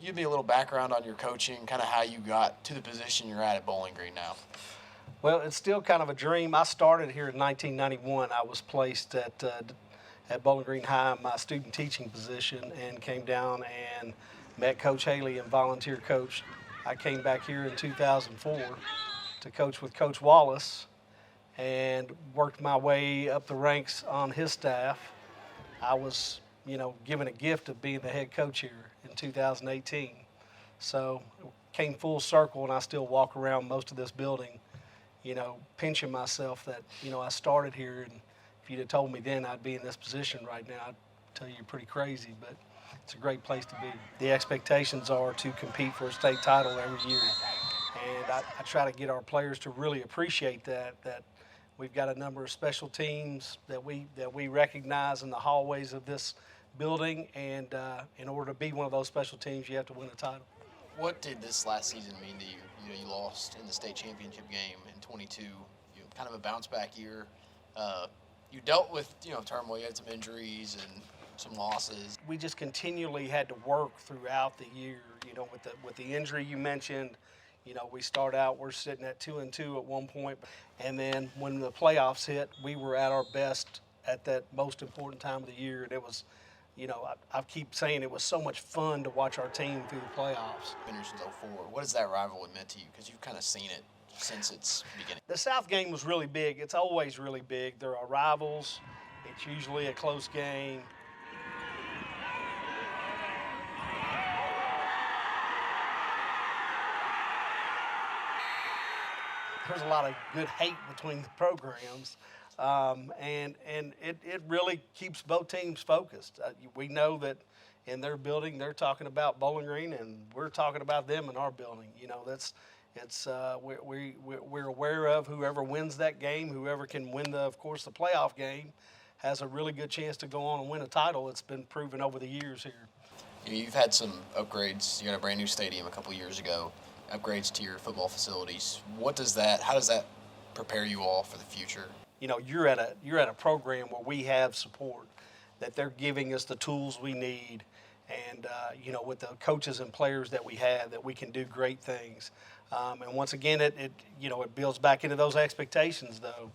give me a little background on your coaching, kind of how you got to the position you're at Bowling Green now. Well, it's still kind of a dream. I started here in 1991. I was placed at Bowling Green High in my student teaching position and came down and met Coach Haley and volunteer coached. I came back here in 2004 to coach with Coach Wallace and worked my way up the ranks on his staff. I was, given a gift of being the head coach here in 2018. So came full circle, and I still walk around most of this building, pinching myself that, I started here, and if you'd have told me then I'd be in this position right now, I'd tell you you're pretty crazy, but it's a great place to be. The expectations are to compete for a state title every year, and I try to get our players to really appreciate that we've got a number of special teams that we recognize in the hallways of this building, and in order to be one of those special teams, you have to win a title. What did this last season mean to you? You lost in the state championship game in 22. Kind of a bounce back year. You dealt with turmoil. You had some injuries and some losses. We just continually had to work throughout the year. With the injury you mentioned, we start out, we're sitting at 2-2 at one point, and then when the playoffs hit, we were at our best at that most important time of the year, and it was, I keep saying it was so much fun to watch our team through the playoffs. Finished in 04. What has that rivalry meant to you? Because you've kind of seen it since its beginning. The South game was really big. It's always really big. There are rivals. It's usually a close game. There's a lot of good hate between the programs, and it really keeps both teams focused. We know that in their building they're talking about Bowling Green, and we're talking about them in our building. We're aware of whoever wins that game, whoever can win the playoff game, has a really good chance to go on and win a title. It's been proven over the years here. You've had some upgrades. You got a brand new stadium a couple years ago. Upgrades to your football facilities. How does that prepare you all for the future? You're at a program where we have support, that they're giving us the tools we need, and with the coaches and players that we have, that we can do great things. And once again, it builds back into those expectations, though.